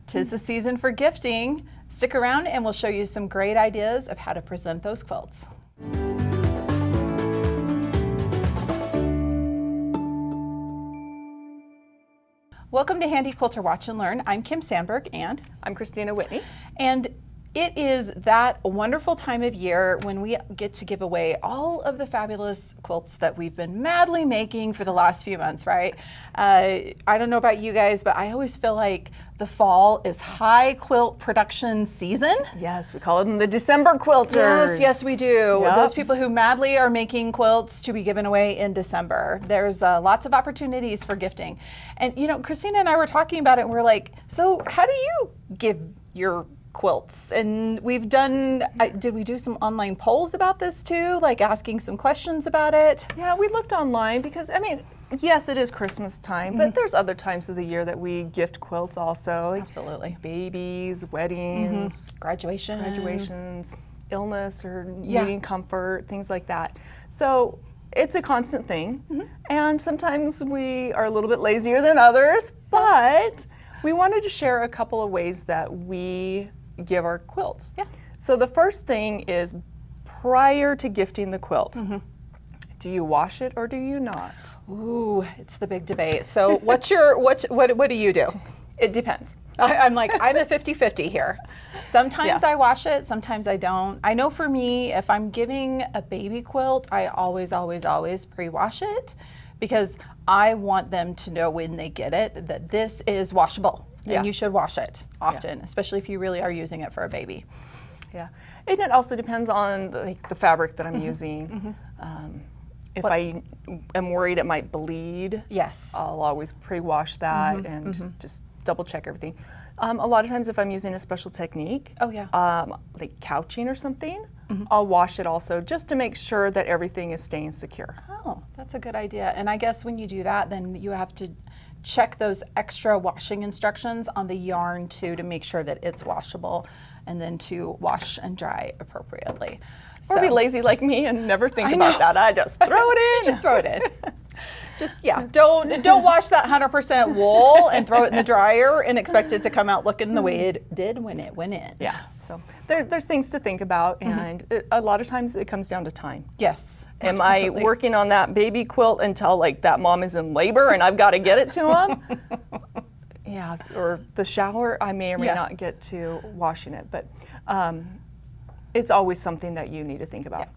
'Tis the season for gifting. Stick around and we'll show you some great ideas of how to present those quilts. Welcome to Handi Quilter Watch and Learn. I'm Kim Sandberg and I'm Kristina Whitney. And it is that wonderful time of year when we get to give away all of the fabulous quilts that we've been madly making for the last few months, right? I don't know about you guys, but I always feel like the fall is high quilt production season. Yes, we call them the December quilters. Yes, we do. Yep. Those people who madly are making quilts to be given away in December. There's lots of opportunities for gifting. And you know, Kristina and I were talking about it and we're like, so how do you give your quilts? And we've done, did we do some online polls about this too? Like asking some questions about it? Yeah, we looked online because, I mean, yes, it is Christmas time, but there's other times of the year that we gift quilts also. Like Absolutely. babies, weddings, graduations, illness or needing comfort, things like that. So it's a constant thing. And sometimes we are a little bit lazier than others, but we wanted to share a couple of ways that we give our quilts. Yeah. So the first thing is prior to gifting the quilt. Do you wash it or do you not? Ooh, it's the big debate. So what do you do? It depends. I'm like, I'm a 50-50 here. Sometimes I wash it, sometimes I don't. I know for me, if I'm giving a baby quilt, I always pre-wash it because I want them to know when they get it that this is washable and you should wash it often, especially if you really are using it for a baby. Yeah, and it also depends on the fabric that I'm using. If I am worried it might bleed, I'll always pre-wash that and just double check everything. A lot of times if I'm using a special technique, like couching or something, I'll wash it also just to make sure that everything is staying secure. Oh, that's a good idea. And I guess when you do that, then you have to check those extra washing instructions on the yarn too to make sure that it's washable and then to wash and dry appropriately. Or be lazy like me and never think about that. I just throw it in. Just throw it in. Just, don't wash that 100% wool and throw it in the dryer and expect it to come out looking the way it did when it went in. Yeah, so there's things to think about, and a lot of times it comes down to time. Yes. Am I working on that baby quilt until like that mom is in labor and I've got to get it to him? Yes, or the shower, I may or may not get to washing it, but it's always something that you need to think about.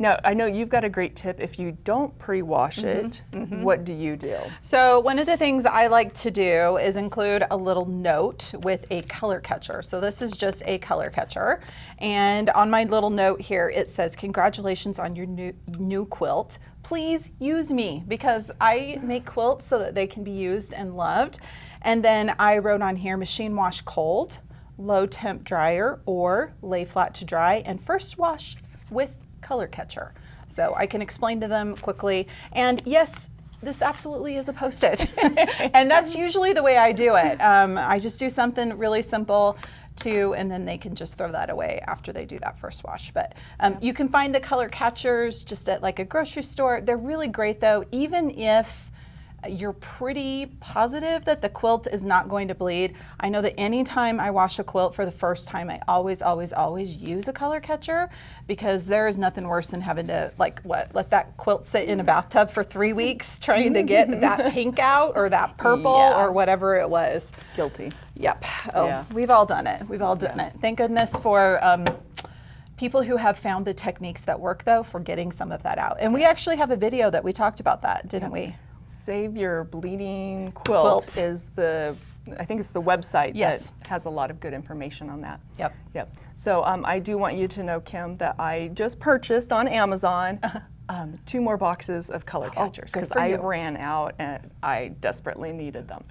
Now, I know you've got a great tip. If you don't pre-wash it, what do you do? So one of the things I like to do is include a little note with a color catcher. So this is just a color catcher. And on my little note here, it says, congratulations on your new quilt. Please use me, because I make quilts so that they can be used and loved. And then I wrote on here, machine wash cold, low temp dryer, or lay flat to dry, and first wash with color catcher. So I can explain to them quickly. And yes, this absolutely is a Post-it. And that's usually the way I do it. I just do something really simple too, and then they can just throw that away after they do that first wash. But you can find the color catchers just at like a grocery store. They're really great though, even if you're pretty positive that the quilt is not going to bleed. I know that anytime I wash a quilt for the first time, I always use a color catcher, because there is nothing worse than having to let that quilt sit in a bathtub for 3 weeks trying to get that pink out or that purple or whatever it was. Guilty. Yep. Oh, we've all done it. We've all done it. Thank goodness for people who have found the techniques that work though for getting some of that out. And we actually have a video that we talked about that, didn't we? Save Your Bleeding Quilt is I think it's the website that has a lot of good information on that. Yep. So I do want you to know, Kim, that I just purchased on Amazon 2 more boxes of color catchers because I ran out and I desperately needed them.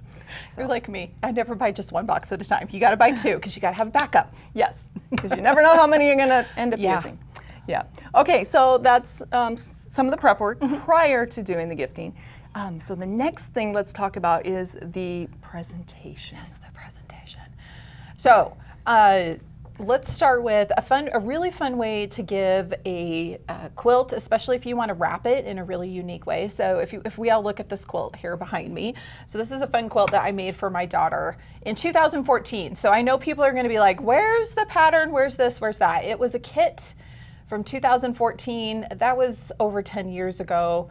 So. You're like me. I never buy just 1 box at a time. You got to buy 2 because you got to have a backup. Yes, because you never know how many you're going to end up using. Yeah. Okay, so that's some of the prep work prior to doing the gifting. So the next thing let's talk about is the presentation. Yes, the presentation. So let's start with a really fun way to give a quilt, especially if you want to wrap it in a really unique way. So if we all look at this quilt here behind me, so this is a fun quilt that I made for my daughter in 2014. So I know people are going to be like, where's the pattern? Where's this? Where's that? It was a kit from 2014. That was over 10 years ago.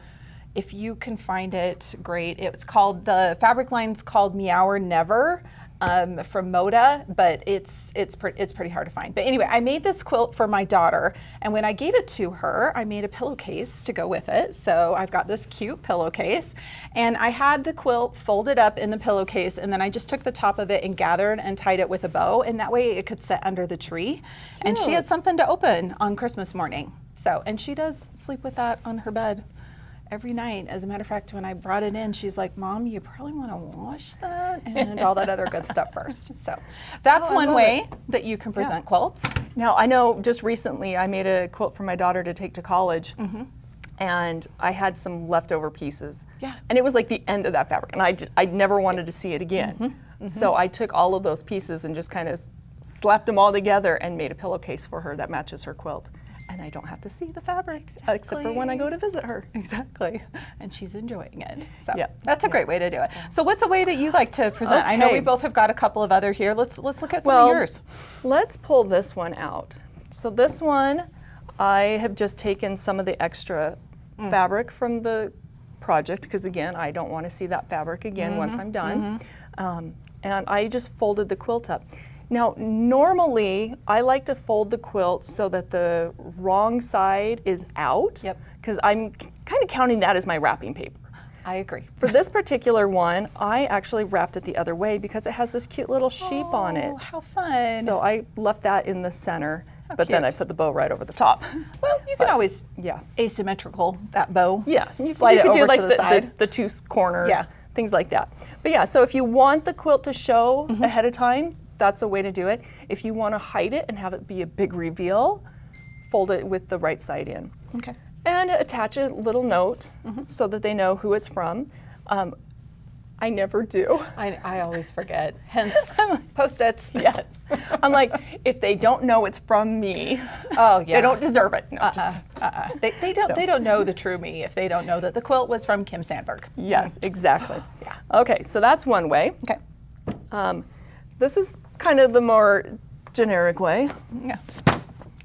If you can find it, great. It's called, the fabric line's called Meow or Never. From Moda, but it's pretty hard to find. But anyway, I made this quilt for my daughter, and when I gave it to her, I made a pillowcase to go with it. So I've got this cute pillowcase, and I had the quilt folded up in the pillowcase, and then I just took the top of it and gathered and tied it with a bow, and that way it could sit under the tree. Cute. And she had something to open on Christmas morning. So, and she does sleep with that on her bed every night. As a matter of fact, when I brought it in, she's like, Mom, you probably want to wash that and all that other good stuff first. So that's one way that you can present quilts. Now, I know just recently I made a quilt for my daughter to take to college. And I had some leftover pieces. And it was like the end of that fabric, and I never wanted to see it again. So I took all of those pieces and just kind of slapped them all together and made a pillowcase for her that matches her quilt. And I don't have to see the fabric, except for when I go to visit her. Exactly. And she's enjoying it. So that's a great way to do it. So what's a way that you like to present? I know we both have got a couple of other here. Let's look at some of yours. Let's pull this one out. So this one, I have just taken some of the extra fabric from the project, because again, I don't want to see that fabric again once I'm done. And I just folded the quilt up. Now, normally, I like to fold the quilt so that the wrong side is out, because I'm kind of counting that as my wrapping paper. I agree. For this particular one, I actually wrapped it the other way because it has this cute little sheep on it. Oh, how fun. So I left that in the center, but then I put the bow right over the top. Well, you can always asymmetrical that bow. Yeah, you could do like the two corners, things like that. But yeah, so if you want the quilt to show ahead of time, that's a way to do it. If you want to hide it and have it be a big reveal, fold it with the right side in. Okay. And attach a little note so that they know who it's from. I never do. I always forget, hence Post-its. Yes. I'm like, if they don't know it's from me, they don't deserve it. No, They don't know the true me if they don't know that the quilt was from Kim Sandberg. Yes, exactly. Okay, so that's one way. Okay. This is kind of the more generic way. Yeah.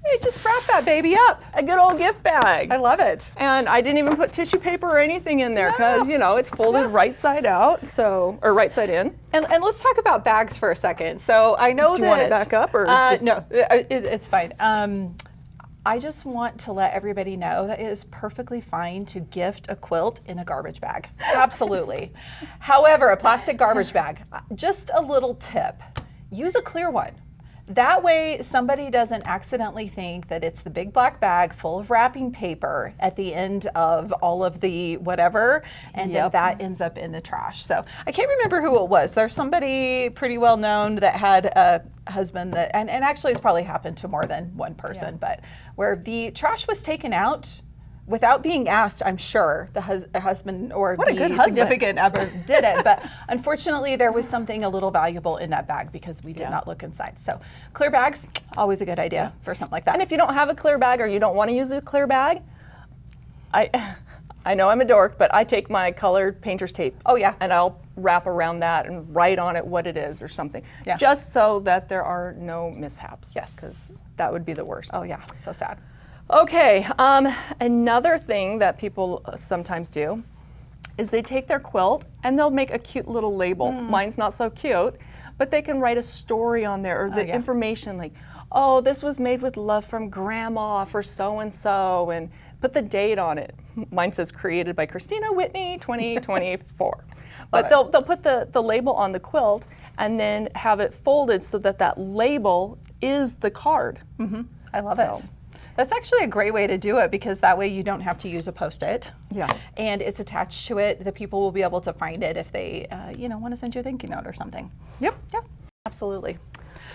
Hey, just wrap that baby up. A good old gift bag. I love it. And I didn't even put tissue paper or anything in there because, you know, it's folded right side out, or right side in. And let's talk about bags for a second. So I know Do you want it back up or just... No, it's fine. I just want to let everybody know that it is perfectly fine to gift a quilt in a garbage bag. Absolutely. However, a plastic garbage bag, just a little tip, use a clear one. That way somebody doesn't accidentally think that it's the big black bag full of wrapping paper at the end of all of the whatever, and then that ends up in the trash. So I can't remember who it was. There's somebody pretty well known that had a husband that, and actually it's probably happened to more than one person, but where the trash was taken out without being asked. I'm sure the husband or the significant other did it, but unfortunately there was something a little valuable in that bag because we did not look inside. So clear bags, always a good idea for something like that. And if you don't have a clear bag or you don't want to use a clear bag, I know I'm a dork, but I take my colored painter's tape. And I'll wrap around that and write on it what it is or something, just so that there are no mishaps. Yes, because that would be the worst. Oh yeah, so sad. Okay, another thing that people sometimes do is they take their quilt and they'll make a cute little label. Mine's not so cute, but they can write a story on there or the information like, oh, this was made with love from grandma for so-and-so, and put the date on it. Mine says created by Kristina Whitney 2024. But they'll put the label on the quilt and then have it folded so that that label is the card. I love it. That's actually a great way to do it because that way you don't have to use a Post-it. And it's attached to it. The people will be able to find it if they, want to send you a thank you note or something. Yep. Yeah, absolutely.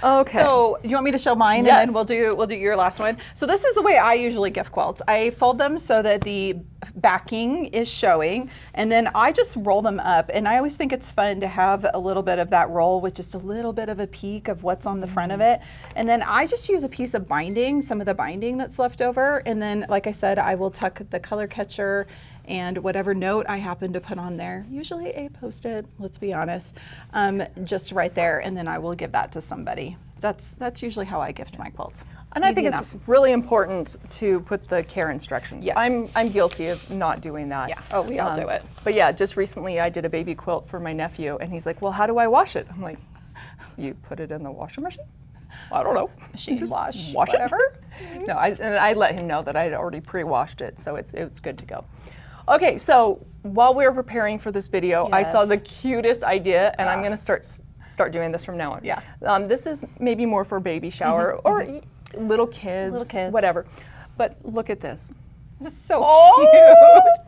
Okay. So you want me to show mine, Yes. and then we'll do your last one. So this is the way I usually gift quilts. I fold them so that the backing is showing, and then I just roll them up. And I always think it's fun to have a little bit of that roll with just a little bit of a peek of what's on the front of it. And then I just use a piece of binding, some of the binding that's left over. And then, like I said, I will tuck the color catcher and whatever note I happen to put on there, usually a Post-it, let's be honest, just right there, and then I will give that to somebody. That's usually how I gift my quilts. And I think it's really important to put the care instructions. Yes. I'm guilty of not doing that. Yeah. Oh, we all do it. But yeah, just recently I did a baby quilt for my nephew, and he's like, "Well, how do I wash it?" I'm like, "You put it in the washing machine?" I don't know. Machine wash whatever. No, I let him know that I had already pre-washed it, so it's good to go. Okay, so while we were preparing for this video, I saw the cutest idea, and I'm going to start doing this from now on. Yeah. This is maybe more for baby shower or little kids, whatever. But look at this. This is so cute.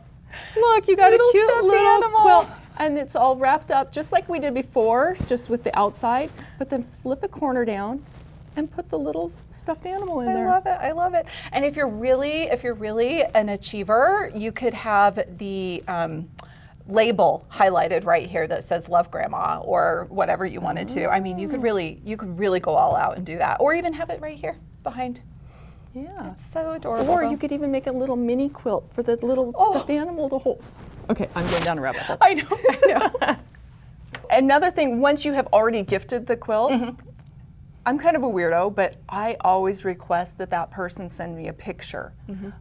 Look, you got a cute stuffed little animal. quilt, and it's all wrapped up just like we did before, just with the outside. But then flip a corner down and put the little stuffed animal in there. I love it. I love it. And if you're really an achiever, you could have the label highlighted right here that says "Love Grandma" or whatever you wanted to. I mean, you could really go all out and do that, or even have it right here behind. Yeah, it's so adorable. Or you could even make a little mini quilt for the little stuffed animal to hold. Okay, I'm going down a rabbit hole. I know. Another thing, once you have already gifted the quilt, I'm kind of a weirdo, but I always request that person send me a picture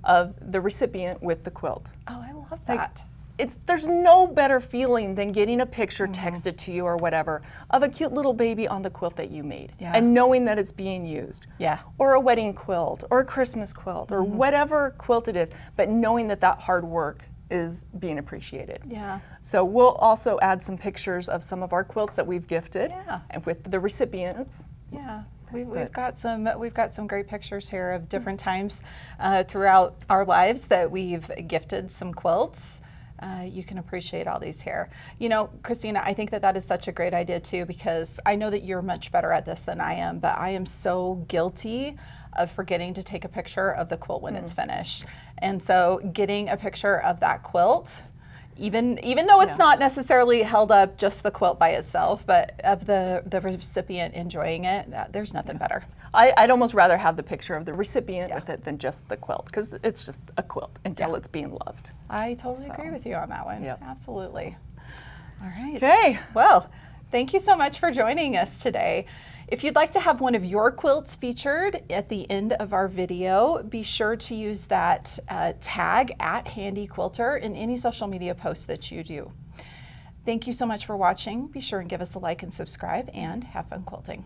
of the recipient with the quilt. Oh, I love that. There's no better feeling than getting a picture texted to you or whatever of a cute little baby on the quilt that you made and knowing that it's being used. Yeah. Or a wedding quilt or a Christmas quilt or whatever quilt it is, but knowing that hard work is being appreciated. Yeah. So we'll also add some pictures of some of our quilts that we've gifted and with the recipients. Yeah. We've got some great pictures here of different times throughout our lives that we've gifted some quilts. You can appreciate all these here. You know, Kristina, I think that is such a great idea too, because I know that you're much better at this than I am, but I am so guilty of forgetting to take a picture of the quilt when it's finished. And so getting a picture of that quilt, even though it's not necessarily held up just the quilt by itself, but of the recipient enjoying it, there's nothing better. I'd almost rather have the picture of the recipient with it than just the quilt, because it's just a quilt until it's being loved. I totally agree with you on that one. Yep. Absolutely. All right. Okay. Well, thank you so much for joining us today. If you'd like to have one of your quilts featured at the end of our video, be sure to use that tag at Handi Quilter in any social media posts that you do. Thank you so much for watching. Be sure and give us a like and subscribe, and have fun quilting.